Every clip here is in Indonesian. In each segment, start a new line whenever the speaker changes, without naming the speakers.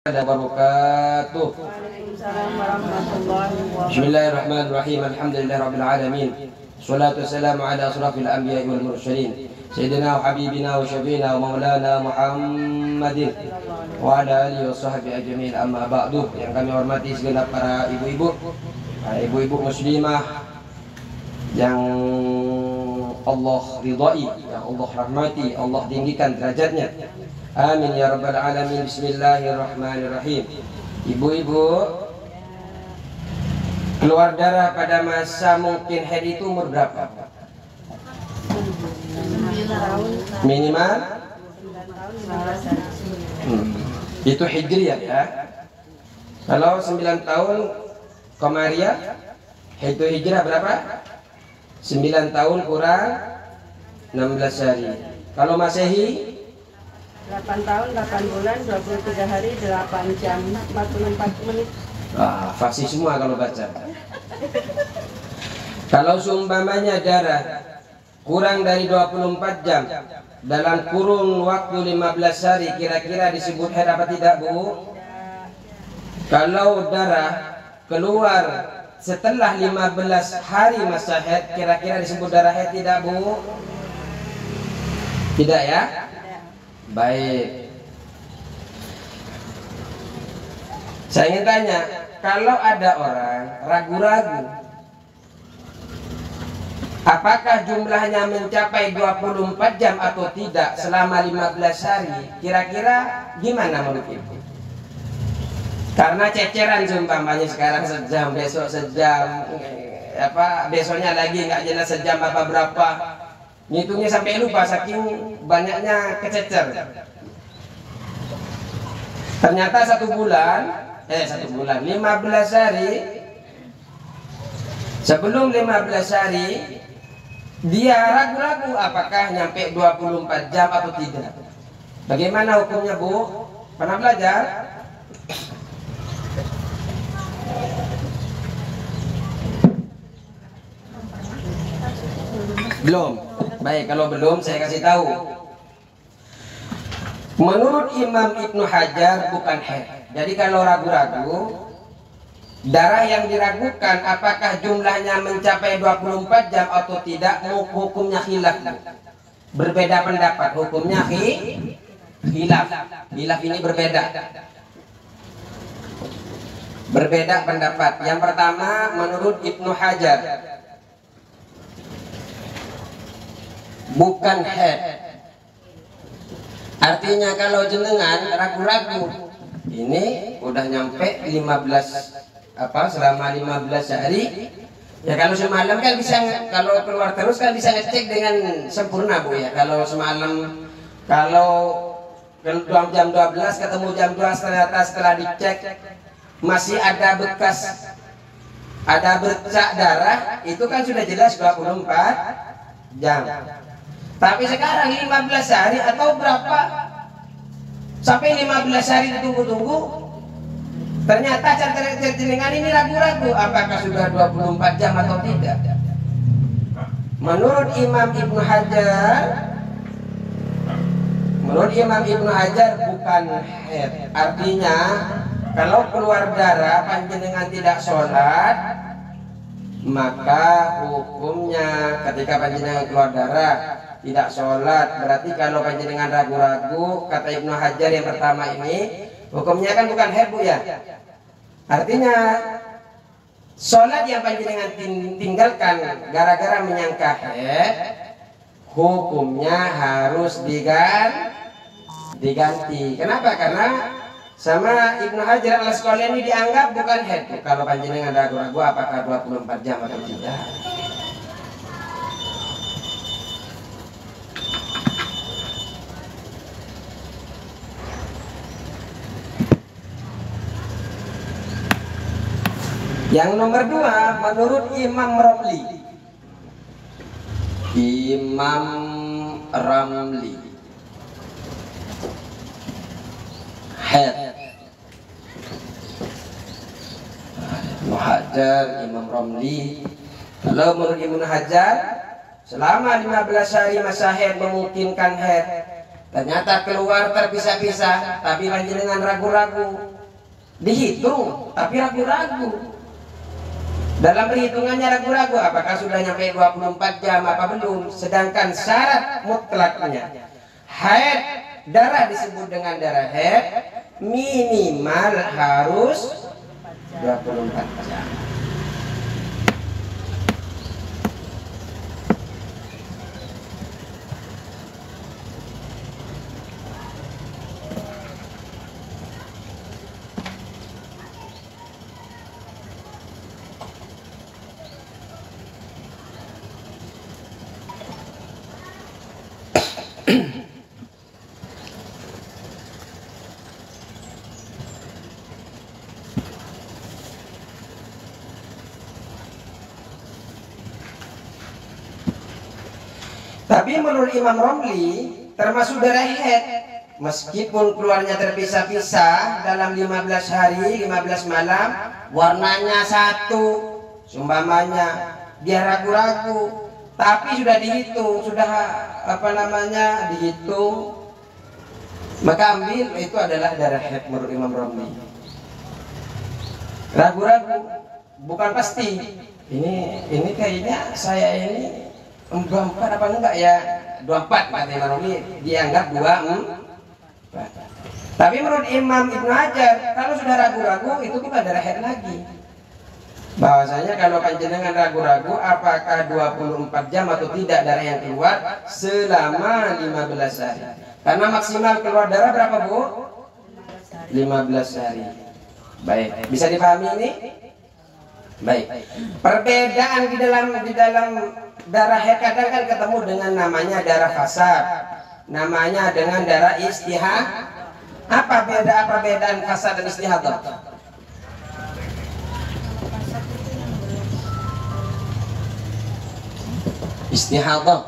wabarakatuh.
Waalaikumsalam warahmatullahi wabarakatuh.
Bismillahirrahmanirrahim. Alhamdulillahirabbil alamin. Wassalatu wassalamu ala asrafil anbiya'i wal mursalin. Sayyidina wa habibina wa syafiina wa maulana Muhammadin wa ala alihi wa sahbihi ajma'in. Amma ba'du. Yang kami hormati segenap para ibu-ibu muslimah yang Allah ridai, yang Allah rahmati, Allah tinggikan derajatnya. Amin ya rabbal alamin. Bismillahirrahmanirrahim. Ibu-ibu keluar darah pada masa mungkin haid itu umur berapa? Minimal itu hijriah ya. Kalau 9 tahun Komariah, itu hijrah berapa? 9 tahun kurang 16 hari. Kalau Masehi
8 tahun, 8 bulan, 23 hari, 8 jam, 44 menit.
Fasih semua kalau baca. Kalau seumpamanya darah kurang dari 24 jam dalam kurun waktu 15 hari, kira-kira disebut haid apa tidak, Bu? Kalau darah keluar setelah 15 hari masa haid, kira-kira disebut darah haid tidak, Bu? Tidak ya? Baik. Saya ingin tanya, kalau ada orang ragu-ragu apakah jumlahnya mencapai 24 jam atau tidak selama 15 hari, kira-kira gimana menurut Ibu? Karena ceceran seumpamanya sekarang sejam, besok sejam, besoknya lagi nggak jelas sejam apa berapa. Ngitungnya sampai lupa saking banyaknya kececer. Ternyata 1 bulan 15 hari, sebelum 15 hari dia ragu-ragu apakah nyampe 24 jam atau tidak. Bagaimana hukumnya, Bu? Pernah belajar? Belum. Baik, kalau belum saya kasih tahu. Menurut Imam Ibnu Hajar bukan haid. Jadi kalau ragu-ragu darah yang diragukan apakah jumlahnya mencapai 24 jam atau tidak, hukumnya khilaf. Berbeda pendapat, hukumnya khilaf. Khilaf ini berbeda. Berbeda pendapat. Yang pertama menurut Ibnu Hajar bukan haid. Artinya kalau jenengan ragu-ragu ini udah nyampe 15 selama 15 hari ya, kalau semalam kan bisa, kalau keluar terus kan bisa ngecek dengan sempurna, Bu ya. Kalau semalam, kalau jam 12 ketemu jam 2 ternyata setelah dicek masih ada bekas, ada bercak darah, itu kan sudah jelas 24 jam. Tapi sekarang 15 hari atau berapa, sampai 15 hari ditunggu-tunggu, ternyata jenengan ini ragu-ragu apakah sudah 24 jam atau tidak. Menurut Imam Ibnu Hajar bukan haid. Artinya kalau keluar darah panjenengan tidak sholat, maka hukumnya ketika panjenengan keluar darah tidak sholat, berarti kalau panjenengan ragu-ragu, kata Ibnu Hajar yang pertama ini, hukumnya kan bukan haid, Bu ya. Artinya sholat yang panjenengan tinggalkan gara-gara menyangka haid, hukumnya harus diganti. Kenapa? Karena sama Ibnu Hajar al-Asqalani ini dianggap bukan haid kalau panjenengan ragu-ragu apakah 24 jam atau tidak. Yang nomor 2 menurut Imam Ramli haid. Ibnu Hajar, Imam Ramli. Kalau menurut Ibnu Hajar selama 15 hari masa haid memungkinkan haid, ternyata keluar terpisah-pisah, tapi panjenengan ragu-ragu, dihitung tapi ragu-ragu. Dalam perhitungannya ragu-ragu, apakah sudah nyampe 24 jam apa belum. Sedangkan syarat mutlaknya haid, darah disebut dengan darah haid, minimal harus 24 jam. Tapi menurut Imam Romli, termasuk darah haid, meskipun keluarnya terpisah-pisah dalam 15 hari, 15 malam, warnanya satu, sumpamanya, dia ragu-ragu, tapi sudah dihitung, sudah dihitung, maka ambil itu adalah darah haid menurut Imam Romli. Ragu-ragu, bukan pasti. Ini kayaknya saya ini 24 apa enggak ya, 24 kata Imam Romli, dianggap 24. Tapi menurut Imam Ibnu Hajar, kalau sudah ragu-ragu itu bukan darah haid lagi. Bahwasanya kalau panjenengan ragu-ragu apakah 24 jam atau tidak darah yang keluar selama 15 hari. Karena maksimal keluar darah berapa, Bu? 15 hari. Baik, bisa dipahami ini? Baik. Perbedaan di dalam darah haid kadang kan ketemu dengan namanya darah fasad, namanya dengan darah istihadah. Apa perbedaan fasad dan istihadah? Istihadah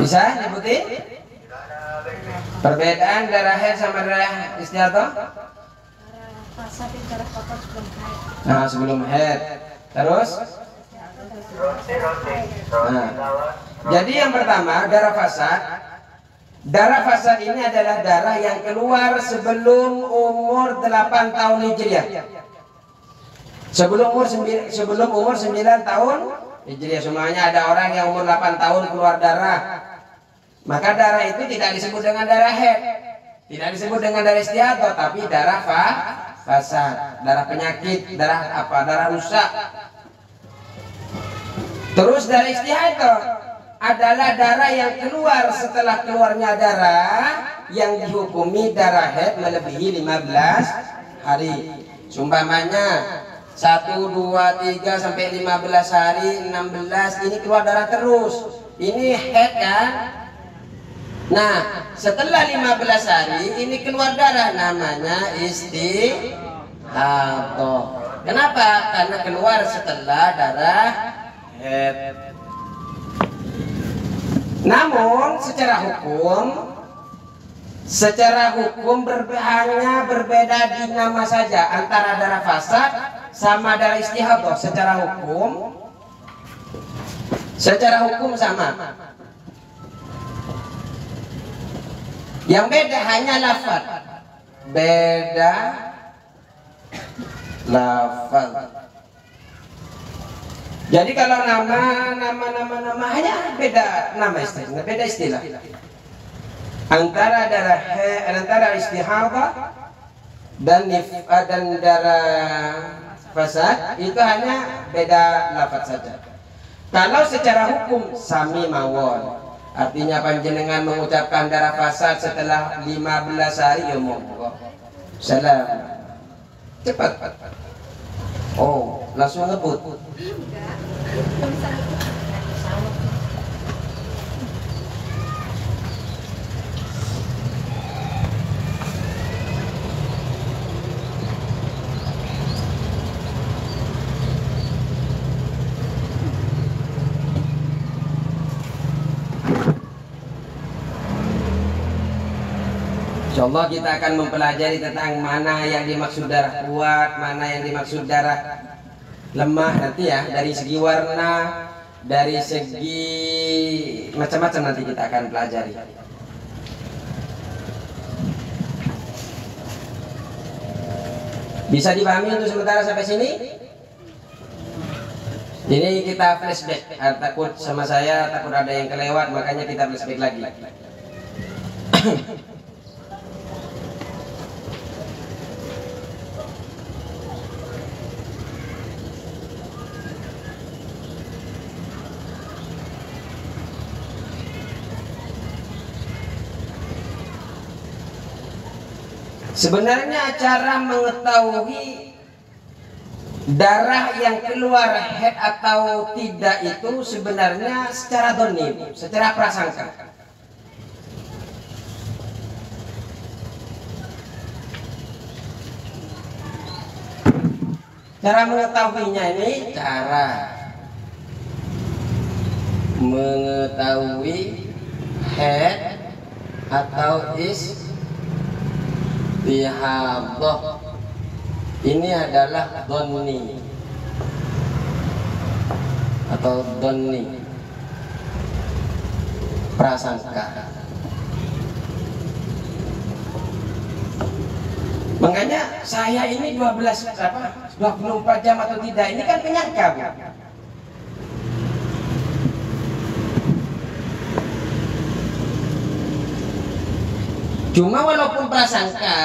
bisa nyebutin perbedaan darah haid sama darah istihadah?
Fasad itu darah kotor sebelum haid.
Nah, sebelum haid. Terus? Nah, jadi yang pertama darah fasad. Darah fasad ini adalah darah yang keluar sebelum umur 8 tahun Hijriah. Sebelum umur 9 tahun Hijriah. Semuanya ada orang yang umur 8 tahun keluar darah. Maka darah itu tidak disebut dengan darah haid, tidak disebut dengan darah istihadah, tapi darah fasad, darah penyakit, darah rusak. Terus darah istihadah adalah darah yang keluar setelah keluarnya darah yang dihukumi darah haid melebihi 15 hari. Sumpamanya 1, 2, 3 sampai 15 hari, 16 ini keluar darah terus. Ini haid kan? Nah, setelah 15 hari ini keluar darah, namanya istihadah. Kenapa? Karena keluar setelah darah haid. Namun secara hukum hanya berbeda di nama saja antara darah fasad sama darah istihadah. Secara hukum sama. Yang beda hanya lafaz. Beda lafaz. Jadi kalau nama hanya beda nama istilah, beda istilah. Antara antara istihadah dan darah fasad itu hanya beda lafaz saja. Kalau secara hukum sami mawon. Artinya panjenengan mengucapkan darah fasad setelah 15 hari ya monggo. Salam. Cepat. Oh, langsung ngebut. Insyaallah kita akan mempelajari tentang mana yang dimaksud darah kuat, mana yang dimaksud darah lemah nanti ya, dari segi warna, dari segi macam-macam nanti kita akan pelajari. Bisa dipahami untuk sementara sampai sini? Ini kita flashback, takut sama saya, takut ada yang kelewat, makanya kita flashback lagi. Sebenarnya cara mengetahui darah yang keluar head atau tidak itu sebenarnya secara dhonni, secara prasangka. Cara mengetahuinya ini cara mengetahui head atau istihadah ini adalah dhonni atau dhonni, prasangka. Makanya saya ini 24 jam atau tidak, ini kan penyangka, Bu. Cuma walaupun prasangka,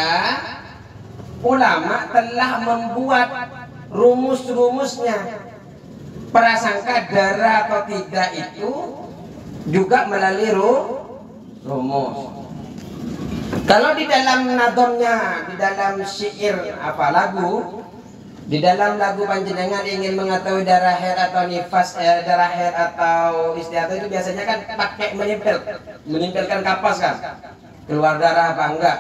ulama telah membuat rumus-rumusnya. Prasangka darah atau tidak itu juga melalui rumus. Kalau di dalam nadamnya, di dalam syair lagu, di dalam lagu panjenengan ingin mengetahui darah haid atau nifas, darah haid atau istihadah itu biasanya kan pakai menempelkan kapas kan, keluar darah apa enggak.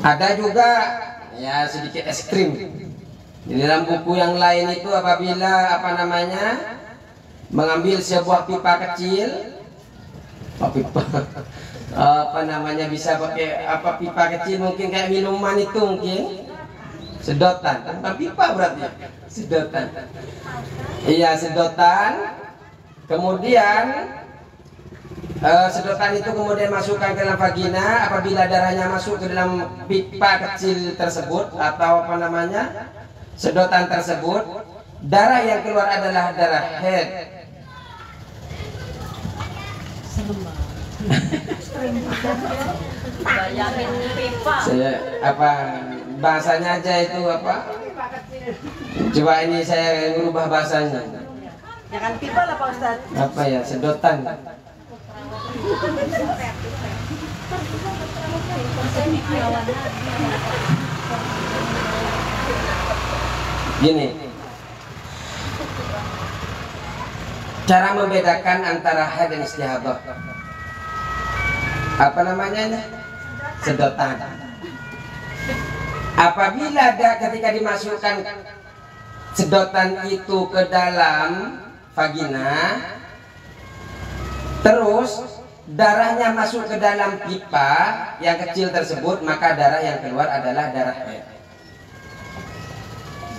Ada juga ya sedikit ekstrim. Di dalam buku yang lain itu apabila mengambil sebuah pipa kecil, bisa pakai pipa kecil mungkin kayak minuman itu mungkin sedotan, bukan pipa berarti sedotan. Iya sedotan. Kemudian sedotan itu kemudian masukkan ke dalam vagina. Apabila darahnya masuk ke dalam pipa kecil tersebut atau sedotan tersebut, darah yang keluar adalah darah haid.
Bayangin pipa.
Saya bahasanya aja itu coba ini saya merubah bahasanya.
Jangan pipa lah Pak Ustadz.
Sedotan. Gini, cara membedakan antara haid dan istihadah. Sedotan. Apabila ketika dimasukkan sedotan itu ke dalam vagina, terus darahnya masuk ke dalam pipa yang kecil tersebut, maka darah yang keluar adalah darah haid.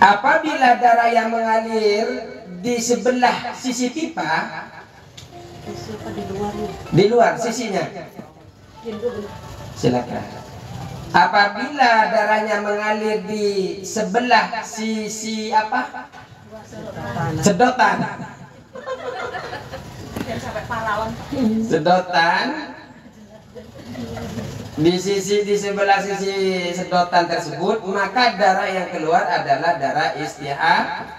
Apabila darah yang mengalir di sebelah sisi pipa, di luar sisinya, silakan. Apabila darahnya mengalir di sebelah sisi sedotan, di sebelah sisi sedotan tersebut, maka darah yang keluar adalah darah istihadah.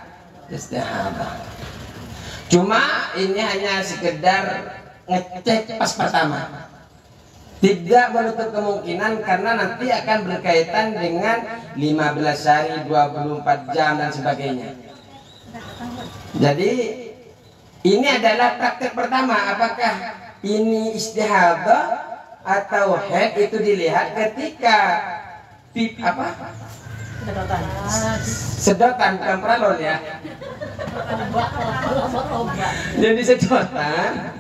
Cuma ini hanya sekedar ngecek pas pertama, tidak menutup kemungkinan karena nanti akan berkaitan dengan 15 hari, 24 jam dan sebagainya. Jadi ini adalah praktek pertama, apakah ini istihadah atau haid itu dilihat ketika sedotan, bukan pralon ya. Jadi sedotan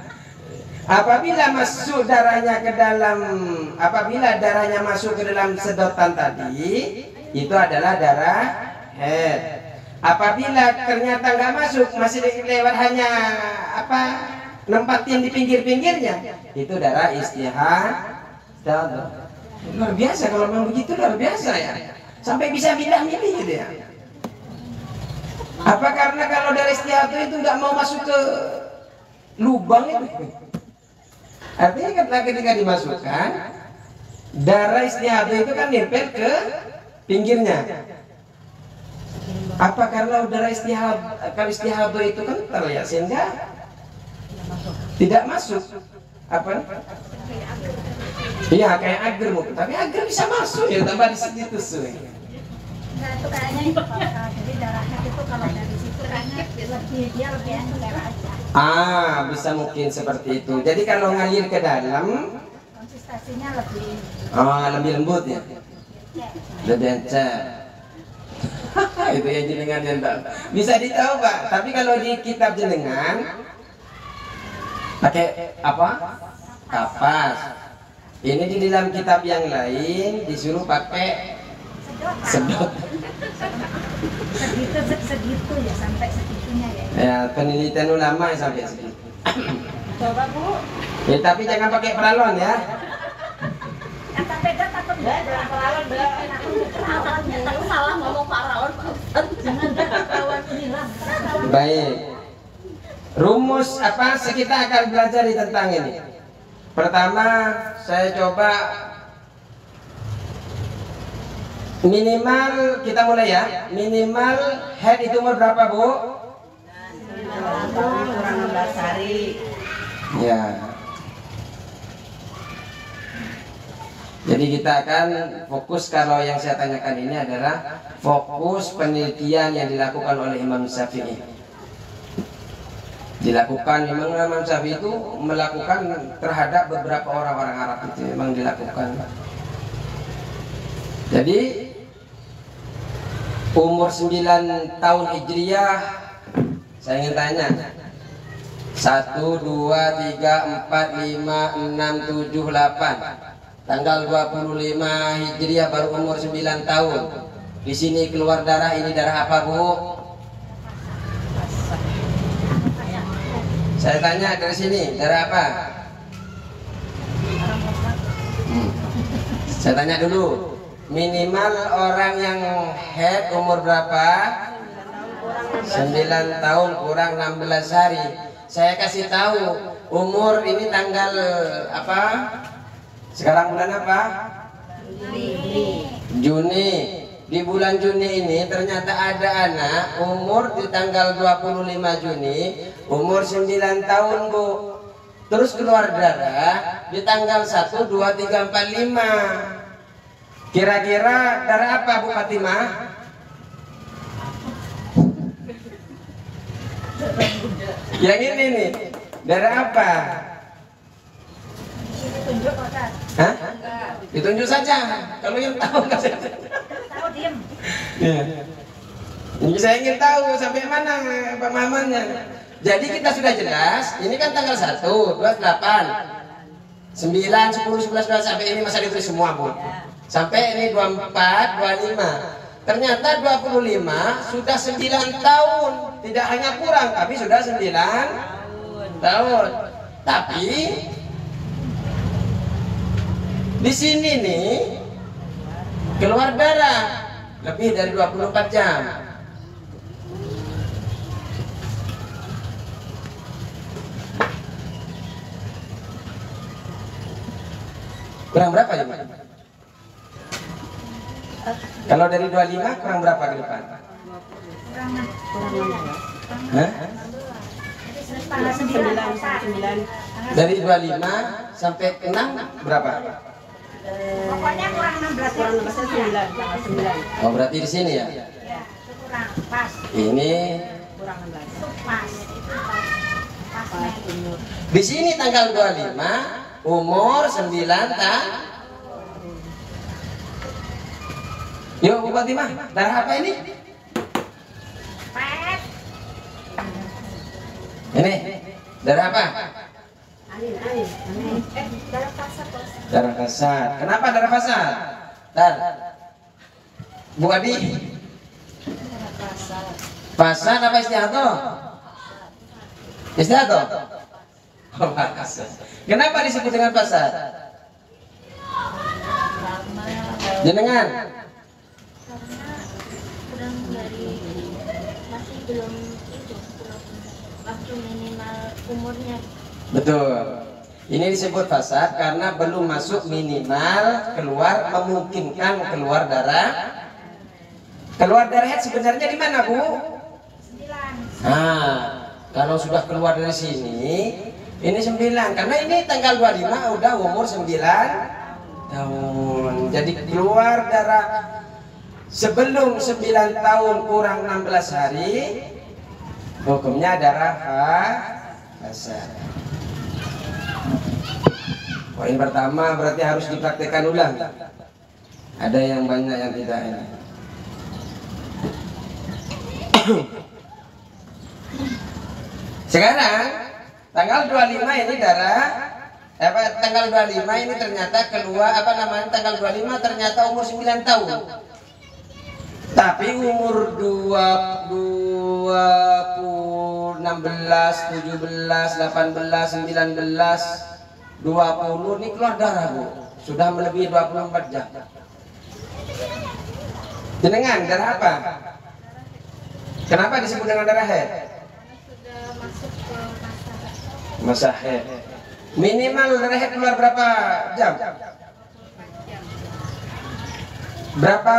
Apabila masuk darahnya ke dalam, apabila darahnya masuk ke dalam sedotan tadi, itu adalah darah haid. Apabila ternyata nggak masuk, masih lewat hanya nempatin di pinggir-pinggirnya, itu darah istihadah. Luar biasa kalau memang begitu, luar biasa ya. Sampai bisa milih-milih gitu ya. Apa karena kalau darah istihadah itu nggak mau masuk ke lubang itu? Artinya ketika dimasukkan, darah istihadah itu kan nempel ke pinggirnya. Apa karena darah istihadah itu kental ya, sehingga tidak masuk? Apa? Iya kayak agar mungkin, tapi agar bisa masuk ya, tambah di situ tuh.
Nah, itu kayaknya jadi darahnya itu kalau dari situ kayaknya dia lebih encer aja.
Bisa mungkin seperti itu. Jadi kalau ngalir ke dalam,
Konsistensinya lebih
lebih lembut ya, lebih encer. Itu ya jenengan yang tahu. Bisa dicoba. Tapi kalau di kitab jenengan pakai apa? Kapas. Ini di dalam kitab yang lain disuruh pakai sedot.
Segitu ya, sampai segitunya ya.
Ya, penelitian ulama ya sampai segitu.
Coba Bu.
Ya, tapi jangan pakai paralon ya.
Kata beda takut
Jangan paralon,
Aku salah ngomong paralon, Pak Ustadz. Jangan ketahuan hilang.
Baik. Rumus apa kita akan belajar tentang ini. Pertama, saya coba minimal, kita mulai ya. Minimal haid itu umur berapa, Bu?
9 tahun kurang 16 hari.
Ya. Jadi kita akan fokus, kalau yang saya tanyakan ini adalah fokus penelitian yang dilakukan oleh Imam Syafi'i. Dilakukan, Imam Syafi'i itu melakukan terhadap beberapa orang-orang Arab, itu memang dilakukan. Jadi umur 9 tahun Hijriah, saya ingin tanya 1, 2, 3, 4, 5, 6, 7, 8. Tanggal 25 Hijriah baru umur 9 tahun. Di sini keluar darah, ini darah apa, Bu? Saya tanya dari sini, darah apa? Saya tanya dulu, minimal orang yang haid umur berapa? 9 tahun kurang 16 hari. Saya kasih tahu, umur ini tanggal apa? Sekarang bulan apa? Juni. Di bulan Juni ini ternyata ada anak umur di tanggal 25 Juni umur 9 tahun, Bu. Terus keluar darah di tanggal 1, 2, 3, 4, 5. Kira-kira darah apa, Bu Fatimah? Yang ini nih, darah apa?
Ditunjuk, Pak Ustadz.
Hah? Ditunjuk saja. Kalau yang tahu kasih.
Tahu diem.
Ini saya ingin tahu sampai mana pemahamannya. Jadi kita sudah jelas, ini kan tanggal 1, 2, 8, 9, 10, 11, 12 sampai ini masa ditulis semua, Bu. Sampai ini 24, 25. Ternyata 25 sudah 9 tahun. Tidak hanya kurang, tapi sudah 9 tahun. Tapi di sini nih keluar darah lebih dari 24 jam. Kurang berapa ya, Pak? Kalau dari 25 kurang berapa ke depan?
Kurang
16.
Hah?
Jadi tanggal 9.
Dari 25 sampai 6 berapa?
Pokoknya kurang 16.
Kurang 16 9, tanggal 9.
Oh, berarti di sini ya?
Ya, itu kurang pas.
Ini
Kurang 16.
Itu pas. Itu pas. Pas.
Pas umur.
di sini tanggal 25 umur 9 tahun. Yuk, Bu Fatimah, darah apa ini?
Pet.
Ini darah apa?
Darah kasar bos.
Darah kasar. Kenapa darah kasar? Dar. Bu Adi.
Darah kasar.
Pasar apa istiato? Istiato? Oh, pasar. Kenapa disebut dengan pasar?
Lama.
Jenengan?
Karena kurang dari masih belum waktu minimal umurnya.
Betul. Ini disebut fasad karena belum masuk minimal keluar memungkinkan keluar darah. Keluar darah head sebenarnya di mana, Bu?
9.
Nah, kalau sudah keluar dari sini, ini 9 karena ini tanggal 25 udah umur 9 tahun. Jadi keluar darah sebelum 9 tahun kurang 16 hari, hukumnya darah fasad. Poin pertama berarti harus dipraktekkan ulang. Ada yang banyak yang tidak ini. Sekarang tanggal 25 ini darah tanggal 25 ini ternyata keluar tanggal 25 ternyata umur 9 tahun. Tapi umur 16, 17, 18, 19, 20 ini keluar darah, Bu. Sudah melebihi 24 jam. Jenengan darah apa? Kenapa disebut dengan darah head?
Sudah masuk ke
Masa head. Minimal darah head keluar berapa jam? Berapa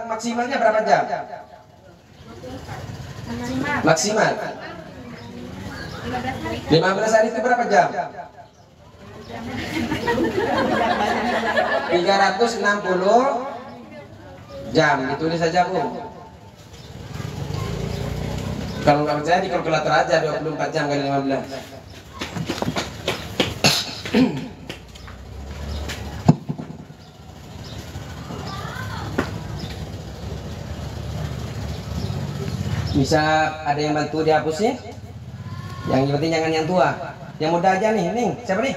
maksimalnya berapa jam? Maksimal 15 hari itu berapa jam? 360 jam. Ditulis saja, Bu. Kalau nggak percaya di kalkulator aja 24 jam kali 15. Bisa ada yang bantu dihapusin? Yang penting jangan yang tua. Yang muda aja nih, Ning. Siapa nih?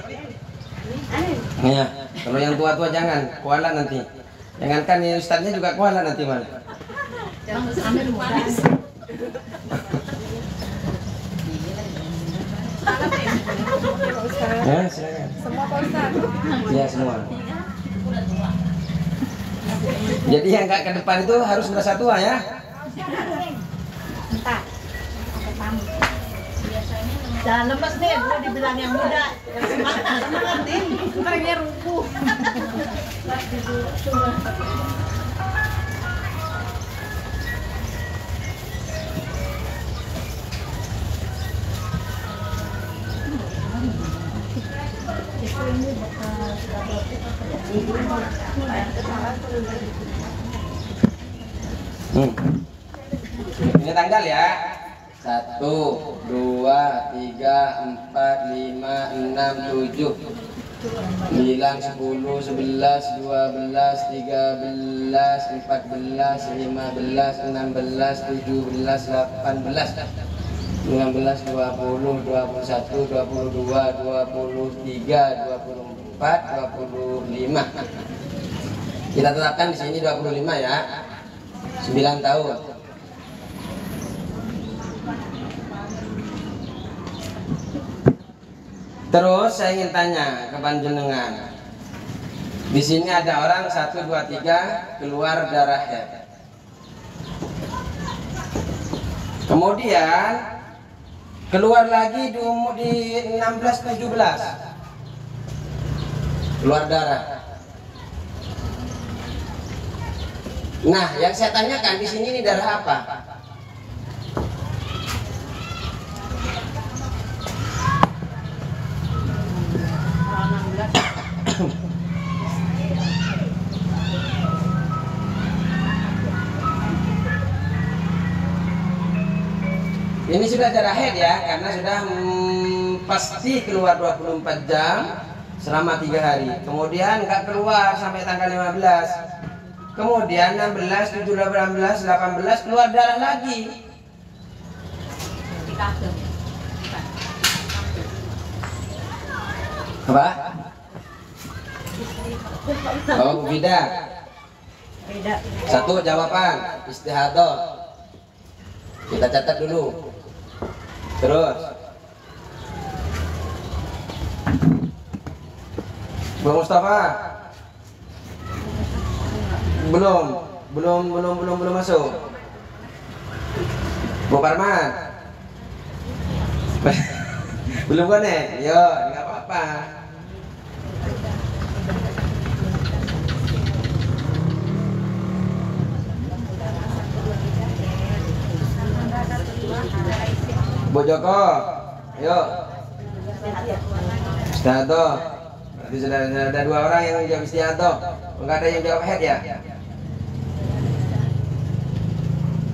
Ya, kalau yang tua-tua jangan, kuala nanti. Jangankan ini ustadznya juga kuala nanti malah. Ya, silakan.
Semua Pak Ustaz.
Ya, semua. Jadi yang nggak ke depan itu harus merasa tua ya.
Bentar. Ada tamu. Biasanya
Jangan lemes nih, gue dibilang yang muda. Semangat nih, ntarnya rubuh.
Ini tanggal ya. 1, 2, 3, 4, 5, 6, 7, 9, 10, 11, 12, 13, 14, 15, 16, 17, 18, 19, 20, 21, 22, 23, 24, 25. Kita tetapkan di sini 25 ya. 9 tahun. Terus saya ingin tanya ke panjenengan. Di sini ada orang 1, 2, 3 keluar darah head. Kemudian keluar lagi di umur di 16, 17 keluar darah. Nah, yang saya tanyakan di sini ini darah apa? Ini sudah darah head ya, karena sudah pasti keluar 24 jam selama 3 hari. Kemudian nggak keluar sampai tanggal 15. Kemudian 16, 17, 18, 18 keluar darah lagi. Apa? Oh, Bu Fida.
Beda.
Satu jawaban istihadah. Kita catat dulu. Terus. Bu Mustafa. Belum masuk. Bu Parman. Belum konek. Yo, enggak apa-apa. Bu Joko, yuk. Istihadah. Berarti sudah ada 2 orang yang jawab istihadah. Enggak ada yang jawab head ya?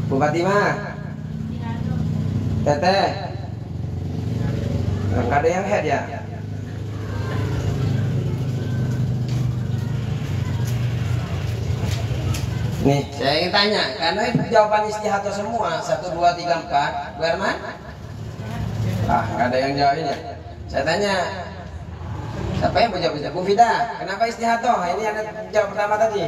Bu Fatimah. Teteh. Enggak ada yang head ya? Nih, saya ingin tanya, karena itu jawaban istihadah semua, 1, 2, 3, 4. Bu Herman? Nggak ada yang jawabnya. Saya tanya, siapa yang mau jawab? Bu Fida, kenapa istihadah? Ini ada jawab pertama tadi.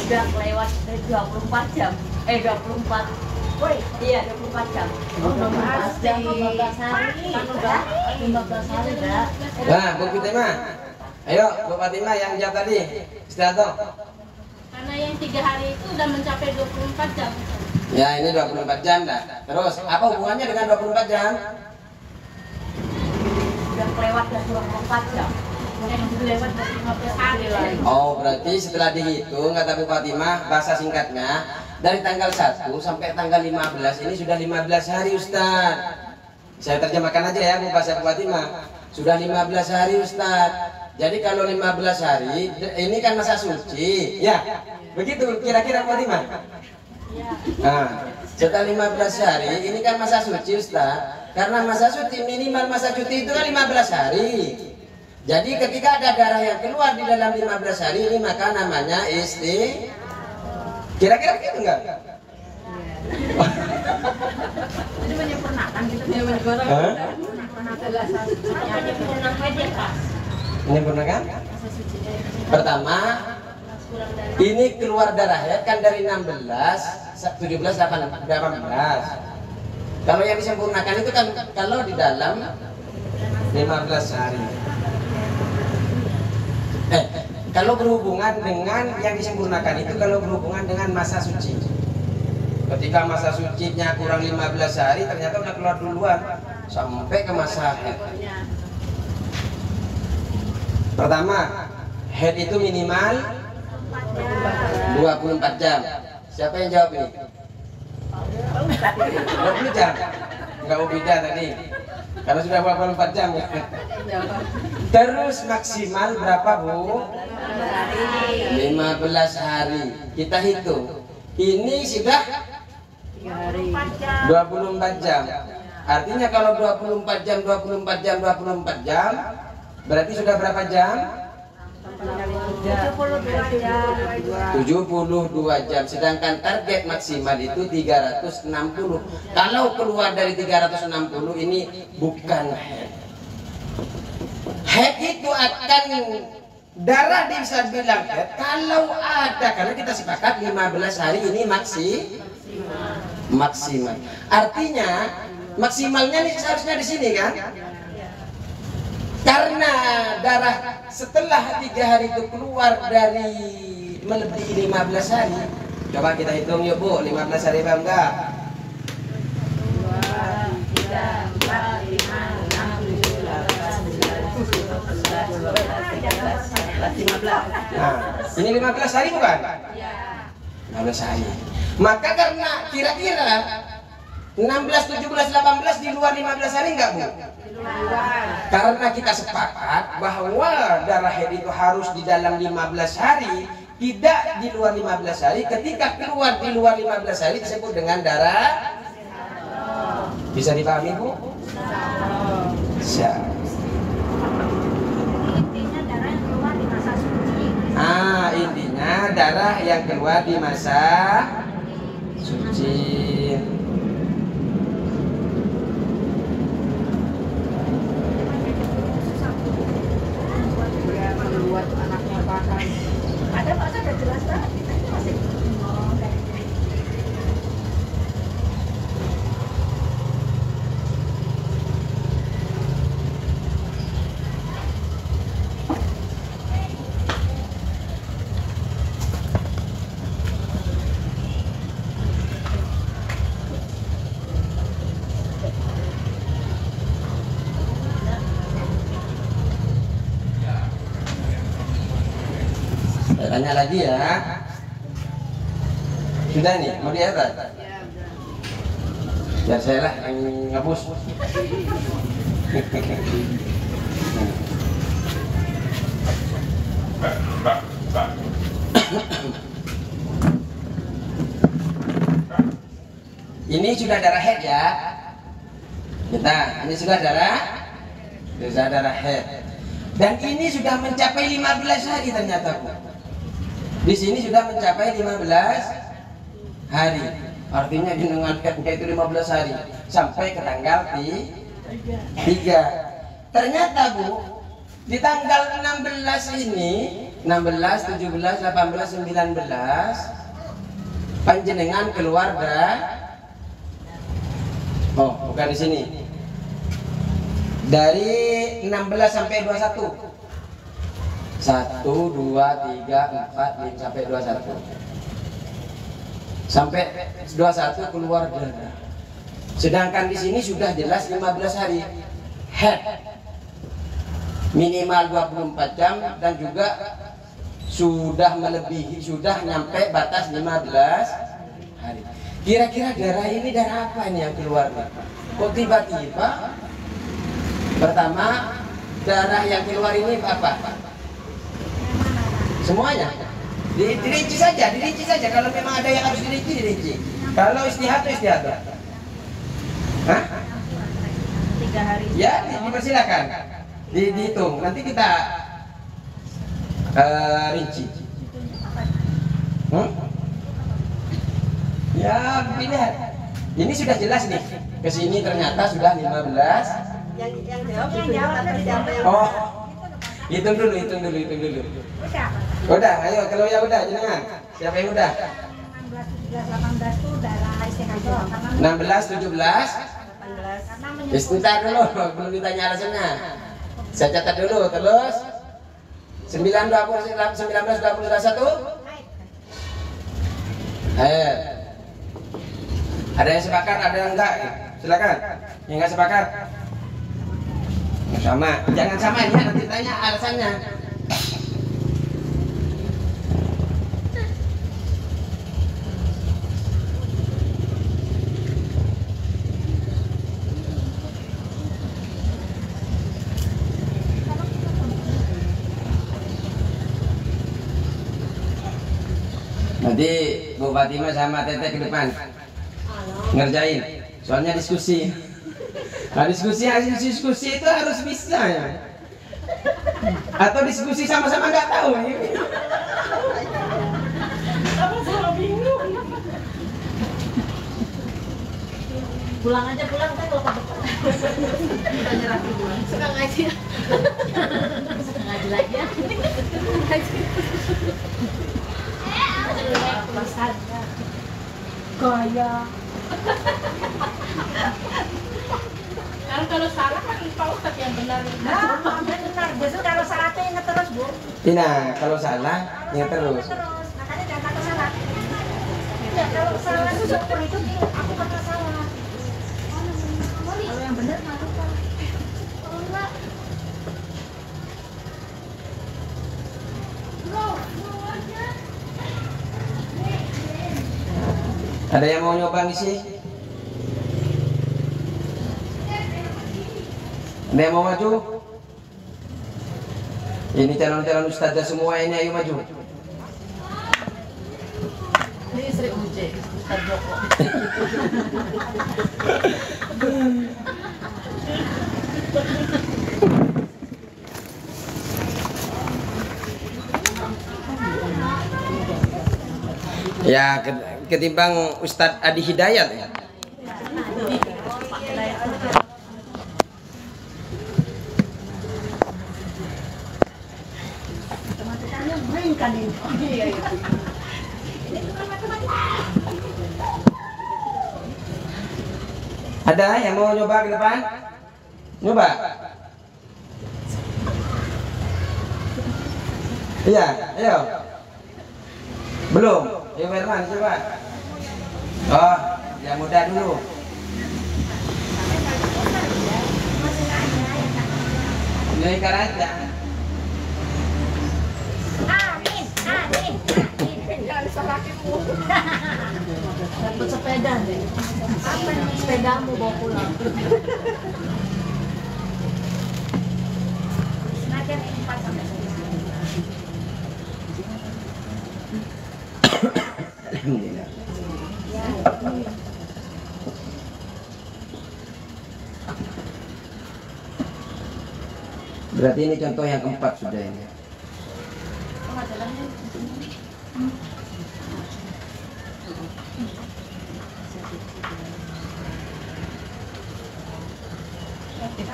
Sudah lewat 24 jam. 24. Woi, iya 24 jam.
Oh, 12 jam, 12 hari. Kan udah 15 hari, Mbak.
Nah, Bu Fatimah. Ayo, Bu Fatimah yang jawab tadi. Istihadah.
Karena yang 3 hari itu udah mencapai 24 jam.
Ya, ini 24 jam dah. Terus, apa hubungannya dengan 24 jam?
Sudah lewat 24 jam.
Lewat 15 hari lagi.
Oh, berarti setelah dihitung, kata Bu Fatimah, bahasa singkatnya, dari tanggal 1 sampai tanggal 15, ini sudah 15 hari Ustaz. Saya terjemahkan aja ya, Bu bahasa Bu Fatimah. Sudah 15 hari Ustaz. Jadi kalau 15 hari, ini kan masa suci. Ya, begitu kira-kira Bu Fatimah? Nah, setelah 15 hari, ini kan masa suci Ustaz. Karena masa suci, minimal masa cuti itu kan 15 hari. Jadi ketika ada darah yang keluar di dalam 15 hari ini, maka namanya kira-kira begitu enggak?
Jadi menyempurnakan gitu.
Menyempurnakan? Pertama, ini keluar darah ya kan dari 16, 17, 18. Kalau yang disempurnakan itu kan kalau di dalam 15 hari. Kalau berhubungan dengan yang disempurnakan itu kalau berhubungan dengan masa suci. Ketika masa sucinya kurang 15 hari ternyata udah keluar duluan sampai ke masa haid. Pertama, haid itu minimal 24 jam. Siapa yang jawab ini? 20 jam. Enggak mau beda tadi. Karena sudah 24 jam ya. Terus maksimal berapa Bu? 15 hari. Kita hitung. Ini sudah 24 jam. Artinya kalau 24 jam, 24 jam, 24 jam, berarti sudah berapa jam? 72 jam. Sedangkan target maksimal itu 360. Kalau keluar dari 360 ini bukan haid. Haid itu akan darah bisa bilang haid kalau ada, karena kita sepakat 15 hari ini maksimal. Artinya maksimalnya ini seharusnya di sini kan? Karena darah setelah 3 hari itu keluar dari melebihi 15 hari. Coba kita hitung yuk Bu, 15 hari apa enggak?
2, 3, 4, 5, 6, 7, 8, 9, 10, 11, 12, 13, 14, 15.
Nah, ini 15 hari bukan?
Iya.
15 hari. Maka karena kira-kira 16, 17, 18 di luar 15 hari enggak Bu? Karena kita sepakat bahwa darah haid itu harus di dalam 15 hari, tidak di luar 15 hari. Ketika keluar di luar 15 hari disebut dengan darah. Bisa dipahami Bu? Bisa. darah yang keluar di masa suci.
Dia membuat anaknya pakai.
Ada Pak, sudah jelas banget. Kita ini masih
Saya tanya lagi ya. Sudah nih, mau lihat tak? Biar saya lah yang ngapus. Ini sudah darah head ya. Ini sudah darah head. Dan ini sudah mencapai 15 hari ternyata Bu. Di sini sudah mencapai 15 hari. Artinya dengan headnya itu 15 hari sampai ke tanggal 3. Ternyata Bu, di tanggal 16 ini, 16, 17, 18, 19 panjenengan keluar bukan di sini. Dari 16 sampai 21. 1, 2, 3, 4, 5 sampai 21. Sampai 21 keluar darah. Sedangkan di sini sudah jelas 15 hari head. Minimal 24 jam dan juga sudah melebihi, sudah nyampe batas 15 hari. Kira-kira darah ini darah apa nih yang keluar? Kok tiba-tiba pertama darah yang keluar ini apa? Semuanya dirinci saja. Kalau memang ada yang harus dirinci. Kalau istihad itu istihad. Hah?
3 hari.
Ya, dipersilakan. Dihitung. Nanti kita rinci. Ya, dilihat. Ini sudah jelas nih. Kesini ternyata sudah 15.
Yang jawab tadi siapa yang
Oh, hitung dulu. Udah, ayo kalau ya udah jenengan. Siapa yang udah?
16, 17, 18 itu darah istihadah.
16, 17.
18.
Sebentar dulu, belum ditanya alasannya. Saya catat dulu, terus 19, 20, 21. Ada yang sepakat, ada yang enggak? Silakan. Yang enggak sepakat? Sama. Jangan sama ya, nanti tanya alasannya. Nanti Bu Fatimah sama Teteh ke depan ngerjain, soalnya diskusi. Nah, diskusi itu harus bisa ya. Atau diskusi sama-sama nggak tahu.
Sama-sama bingung.
Pulang aja kan kalau kita nyerah duluan.
Suka ngaji.
Suka ngaji lagi ya. Gaya.
Kalau salah kan Pak Ustadz yang benar.
Nah, benar. Justru kalau salahnya ingat terus, Bu.
Nah, kalau salah ingat terus.
Makanya jangan takut salah. Ya, kalau salah itu syukur itu aku pernah salah. Kalau yang benar mah lupa. Kalau enggak
Ada yang mau nyoba ngisi? Ada yang mau maju? Ini calon-calon ustazah semua ini, ayo maju.
Ini istri Uje, Ustaz Joko.
Ya, ketimbang Ustadz Adi Hidayat ya.
Matematikanya brain kan ini. Iya, iya. Ini bukan matematika.
Ada yang mau nyoba ke depan? Nyoba? Iya, ayo. Belum? Ayo Firman, coba. Oh, yang muda dulu. Ini aja.
Amin, amin, amin.
Jangan salakimu.
Dapat sepeda deh.
Apa nih?
Sepedamu bawa pulang.
Sengaja nih 4 sampai 9.
Alhamdulillah. Berarti ini contoh yang keempat sudah ini.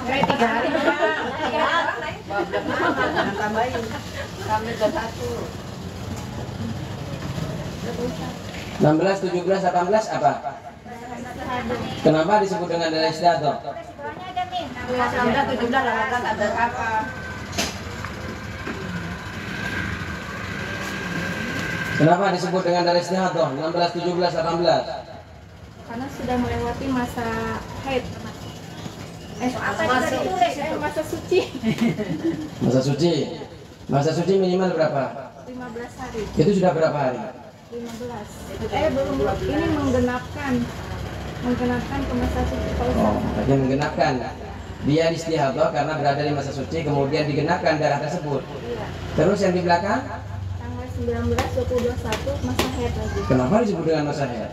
Kayak 3 hari doang. Jangan tambahin. Sampai ke 1.
16, 17, 18 apa? Kenapa disebut dengan dari istiadah?
Sebenarnya ada min.
16, 17, 18 ada apa?
Kenapa disebut dengan dari istiadah? 16, 17, 18.
Karena sudah melewati masa haid.
Apa yang sudah ditulis itu?
Masa suci.
Masa suci. Masa suci minimal berapa?
15 hari.
Itu sudah berapa hari?
15. Belum ini menggenapkan ke masa suci Pak
Oh,
Ustaz.
artinya menggenapkan. Dia istihadah karena berada di masa suci, kemudian digenapkan darah tersebut.
Iya.
Terus yang di belakang,
Tanggal 19, 20, 21 masa haid lagi.
kenapa disebut dengan masa haid?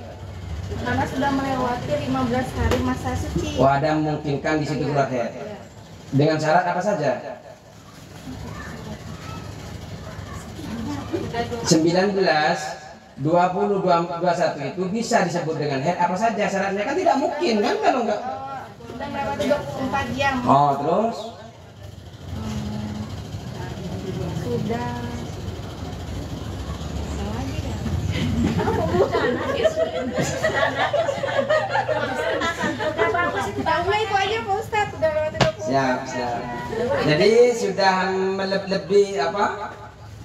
Karena sudah melewati 15 hari masa suci.
Oh, ada memungkinkan di situ keluar haid. Dengan syarat apa saja? 19, 20, 21 itu bisa disebut dengan haid apa saja syaratnya? Kan tidak mungkin kan kalau enggak.
Sudah melewati 24 jam.
Oh, terus
Sudah lagi ya. Tahulah itu aja Pak Ustaz, sudah melewati 24
siap, siap. Jadi sudah lebih apa?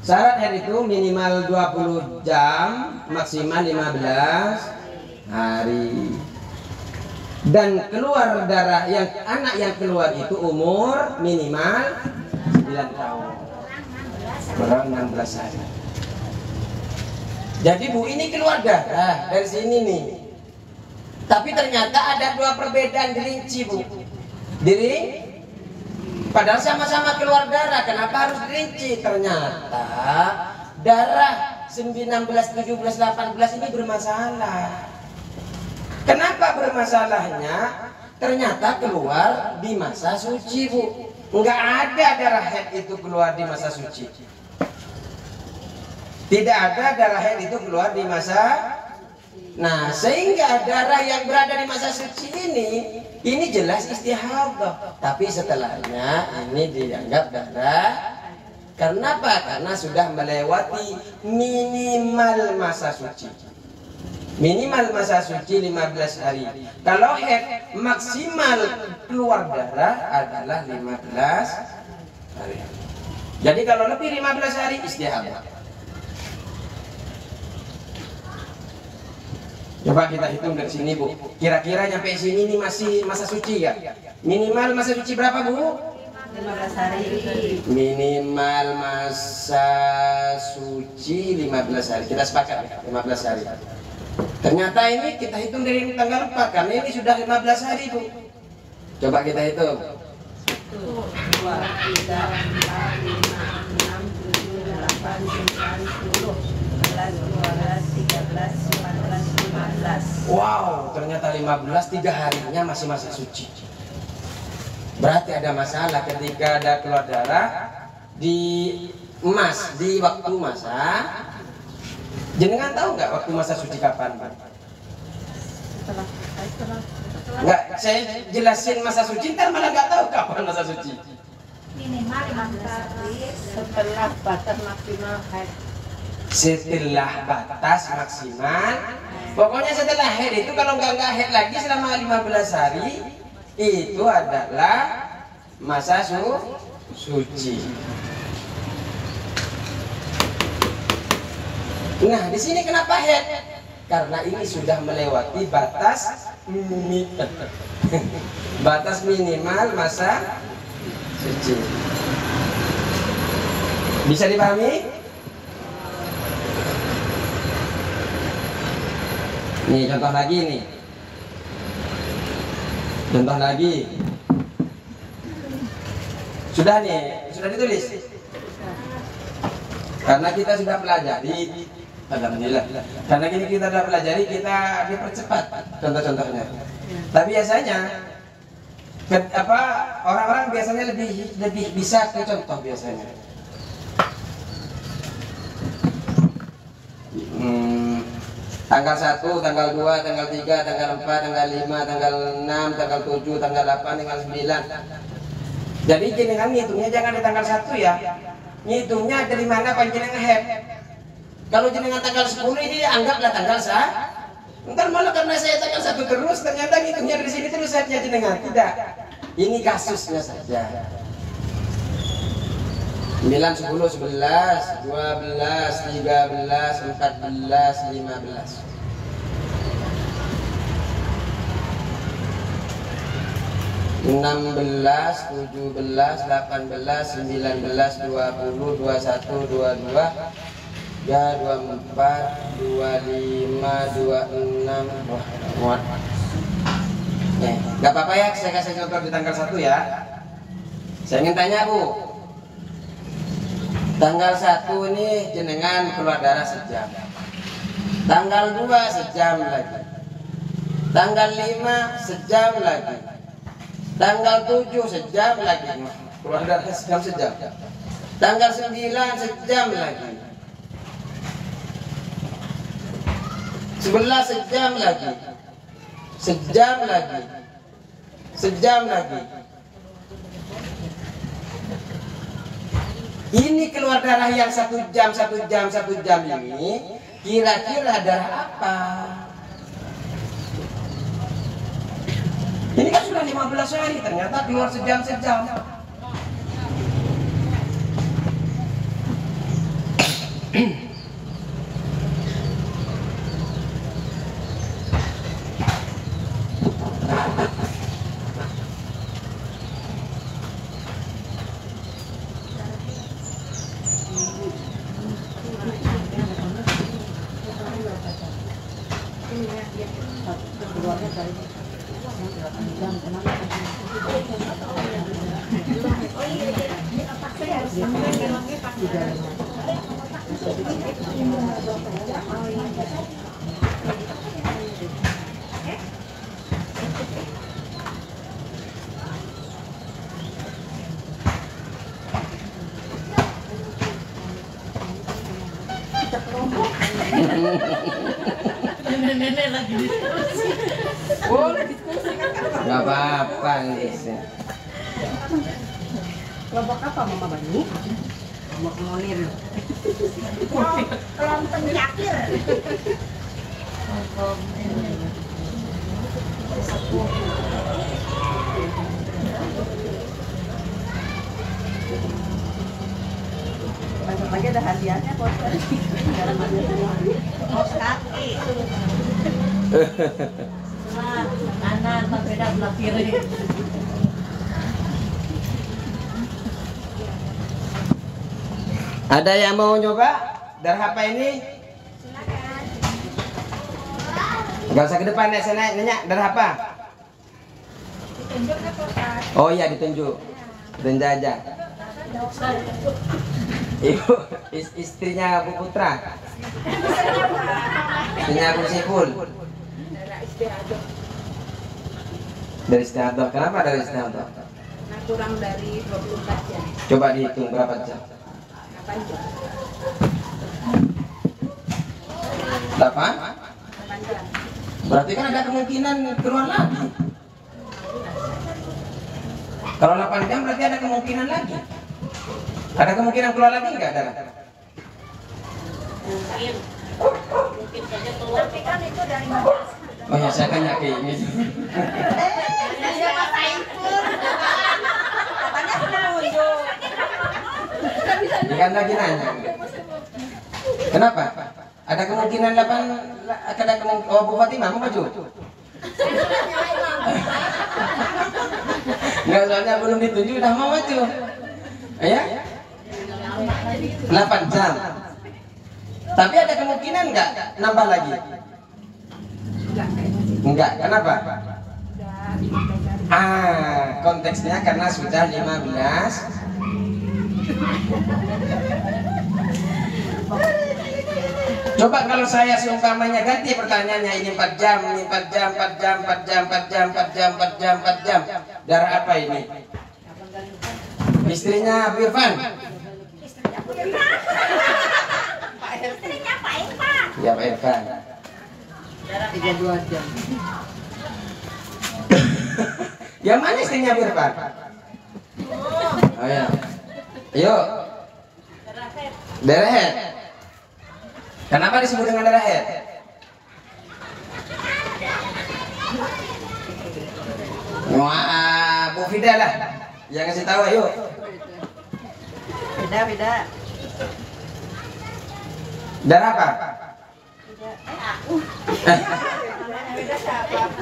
Syarat haid itu minimal 20 jam, maksimal 15 hari. Dan keluar darah yang anak yang keluar itu umur minimal 9 tahun. Kurang 16 hari. Jadi Bu, ini keluar darah dari sini nih. Tapi ternyata ada dua perbedaan dirinci Bu. Padahal sama-sama keluar darah, kenapa harus dirinci? Ternyata darah 19, 17, 18 ini bermasalah. Kenapa bermasalahnya? Ternyata keluar di masa suci Bu. Enggak ada darah haid itu keluar di masa suci. Tidak ada darah haid itu keluar di masa. Nah, sehingga darah yang berada di masa suci ini jelas istihadah. Tapi setelahnya ini dianggap darah. Kenapa? Karena sudah melewati minimal masa suci. Minimal masa suci 15 hari. Kalau haid maksimal keluar darah adalah 15 hari. Jadi kalau lebih 15 hari istihadah. Coba kita hitung dari sini Bu. Kira-kira nyampe sini ini masih masa suci ya? Minimal masa suci berapa Bu?
15 hari.
Minimal masa suci 15 hari. Kita sepakat ya, 15 hari. Ternyata ini kita hitung dari tanggal 4 karena ini sudah 15 hari Bu. Coba kita hitung.
1, 2, 3, 4, 5, 6, 7, 8, 9, 10, 11, 12, 13, 14, 15.
Wow, ternyata 15 3 harinya masih masa suci. Berarti ada masalah ketika ada keluar darah di waktu masa Jenengan tahu nggak waktu masa suci kapan, Pak?
Setelah
Nggak, saya jelasin masa suci, ntar malah nggak tahu kapan masa suci.
Minimal 15 hari.
setelah batas maksimal haid.
Setelah batas maksimal, pokoknya setelah haid itu kalau nggak haid lagi selama 15 hari itu adalah masa suci. Nah, di sini kenapa haid? Karena ini sudah melewati batas batas minimal masa suci. Bisa dipahami? Nih contoh lagi nih. Contoh lagi. Sudah nih, sudah ditulis. Karena kita sudah pelajari, alhamdulillah. Karena ini kita sudah pelajari, kita dipercepat contoh-contohnya. Tapi biasanya orang-orang biasanya lebih bisa ke contoh biasanya. Tanggal 1, tanggal 2, tanggal 3, tanggal 4, tanggal 5, tanggal 6, tanggal 7, tanggal 8, tanggal 9. Jadi jenengan ngitungnya jangan di tanggal 1 ya. Ngitungnya dari mana panjenengan haid. Kalau jenengan tanggal 10 ini anggaplah tanggal sah. Ntar malah karena saya tanggal 1 terus ternyata ngitungnya dari sini terus haidnya jenengan. Tidak. Ini kasusnya saja. 9, 10, 11, 12, 13, 14, 15. 16, 17, 18, 19, 20, 21, 22, ya 24, 25, 26. Wah, muat. Gak apa-apa ya, saya kasih contoh di tanggal 1 ya. Saya ingin tanya Bu, tanggal 1 ini jenengan keluar darah sejam. Tanggal 2 sejam lagi. Tanggal 5 sejam lagi. Tanggal 7 sejam lagi. Keluar darah sejam. Tanggal 9 sejam lagi. 11 sejam lagi. Sejam lagi. Sejam lagi. Ini keluar darah yang 1 jam ini kira-kira darah apa? Ini kan sudah 15 hari, ternyata keluar sejam.
Nenek lagi diskusi.
Boleh diskusi kan?
Nggak apa-apa nih.
Kelompok apa Mama Bani? Kelompok Monir.
Kelompok Yakir.
Besok lagi ada hadiahnya poster.
Kaos kaki. Nah, kanan berbeda belah kiri.
Ada yang mau nyoba darah apa ini?
Silakan.
Gak usah ke depan ya, saya nanya darah apa?
Ditunjuk ke Ustaz.
Oh iya ditunjuk. Tunjuk aja. Ibu istrinya Bu Putra. Istrinya Bu Sipul. Dari istiadah. Kenapa dari istiadah?
Nah, kurang dari 24 jam.
Coba dihitung berapa jam.
8 jam.
berapa? Berarti kan ada kemungkinan keluar lagi. Kalau 8 jam berarti ada kemungkinan lagi. Ada kemungkinan keluar lagi nggak darah?
Mungkin saja keluar.
Tapi kan itu dari 15.
Oh ya, saya tanya ke ini.
Saya Mas Saiful. Katanya sudah unjuk.
Kan lagi nanya. Kenapa? Ada kemungkinan 8, ada kemungkinan. Oh, Bu Fatimah mau maju? Enggak, soalnya belum ditunjuk udah mau maju. Ya? 8 jam. Tapi ada kemungkinan nggak nambah lagi? Enggak, kenapa? Konteksnya karena sudah 15. Coba kalau saya seumpamanya ganti pertanyaannya, ini 4 jam, ini 4 jam, 4 jam, 4 jam, 4 jam, 4 jam, 4 jam, 4 jam. Darah apa ini? Istrinya Bu Irfan?
Istrinya Pak Irfan.
Ya, Pak Irfan.
32 jam.
Yang mana istrinya Bu Irfan? Oh ya. Yuk. Darah head. Kenapa disebut dengan darah head? Wah, Bu Fida lah. Yang kasih tahu, yuk.
Beda.
Darah apa?
Beda siapa?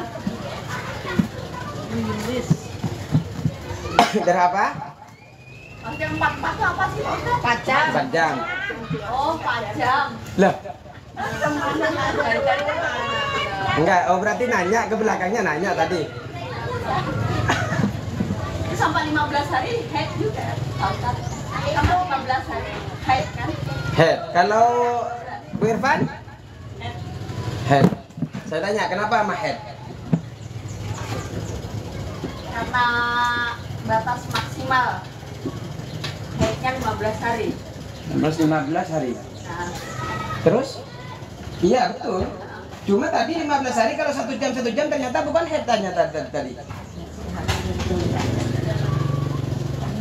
Darah apa?
Oke, 4 itu apa sih?
4 jam.
4 jam.
Oh, 4 jam.
Lah, enggak. Oh, berarti nanya ke belakangnya, nanya tadi.
Sampai 15 hari head juga. Sampai 15 hari head kan.
Head. Kalau Bu Irfan? Head. Saya tanya, kenapa sama head?
Karena batas maksimal headnya 15 hari.
15 hari.
Nah,
Terus? Iya, betul. Cuma tadi 15 hari kalau 1 jam ternyata bukan head tadi.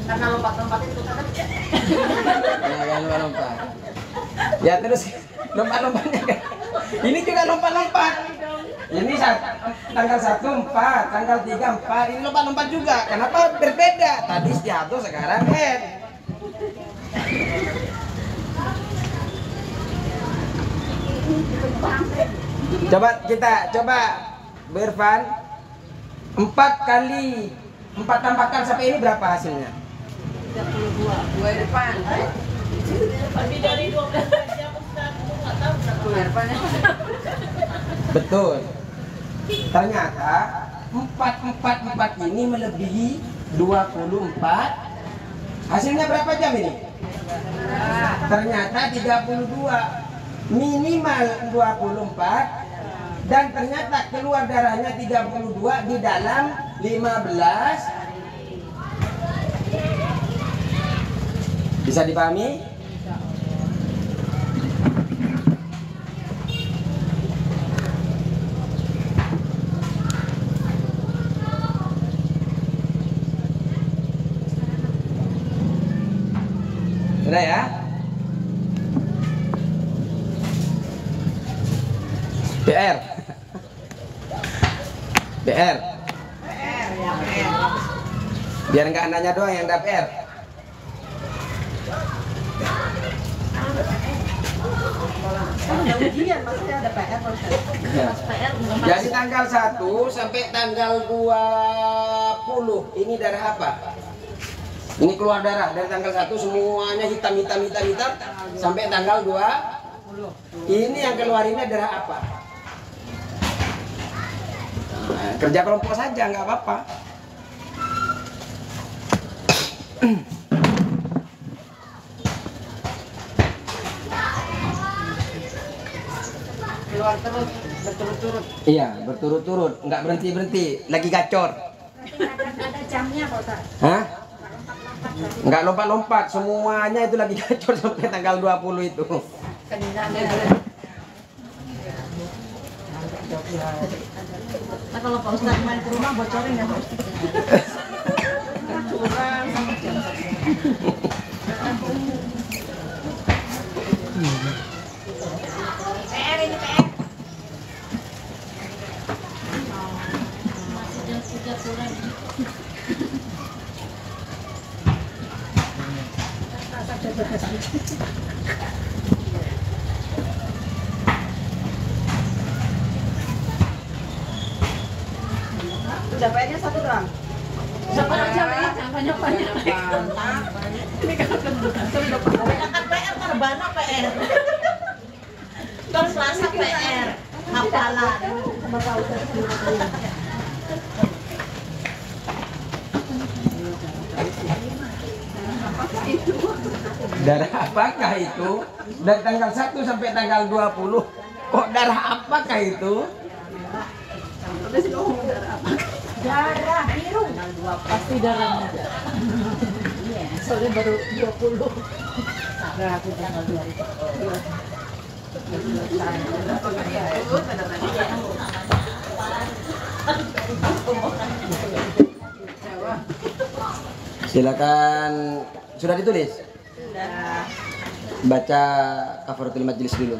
karena lompat-lompat itu kan.
Ya, lompat. Ya, terus lompat-lompatnya kan. Ini juga lompat-lompat. Ini tanggal 1 4, tanggal 3 4. Ini lompat-lompat juga. Kenapa berbeda? Tadi Setiato, sekarang head. Coba Bu Irfan, 4 tampakan sampai ini berapa hasilnya?
32. Bu Irfan.
Lebih dari 12 jam Ustaz, aku nggak tahu berapa.
Bu Irfan.
Betul. Ternyata 4 ini melebihi 24. Hasilnya berapa jam ini? Ternyata 32. Minimal 24. Dan ternyata keluar darahnya 32 di dalam 15. Bisa dipahami? Sudah ya? PR. Biar nggak nanya doang yang ada PR.
Ada ujian, maksudnya ada PR.
Jadi tanggal 1 sampai tanggal 20 ini darah apa? Ini keluar darah dari tanggal 1 semuanya hitam sampai tanggal 20. Ini yang keluar ini darah apa? Nah, kerja kelompok saja nggak apa-apa.
Keluar terus berturut-turut.
Iya, berturut-turut, nggak berhenti, lagi gacor.
Ada jamnya kok, Pak.
Hah? Nggak lompat-lompat, semuanya itu lagi gacor sampai tanggal 20 itu.
Kenyang. Nah kalau Pak Ustadz main ke rumah bocorin ya Pak Ustadz.
curang sama jam
PR ini PR.
udah PR-nya 1 doang.
Siapa aja ya, jangan banyak-banyak.
Ini kan kedudukan saya udah pernah.
Kebanyakan PR, Marbana PR. Kalau Selasa PR, hafalan.
Sama Pak Ustadz.
Darah apakah itu? Dari tanggal 1 sampai tanggal 20. Kok darah apakah itu?
Udah sih ngomong darah apa?
Darah biru.
Pasti darah muda. Soalnya baru 20. Nah, aku tanggal 20.
Silakan, sudah ditulis?
Sudah.
Baca kafaratul majelis dulu.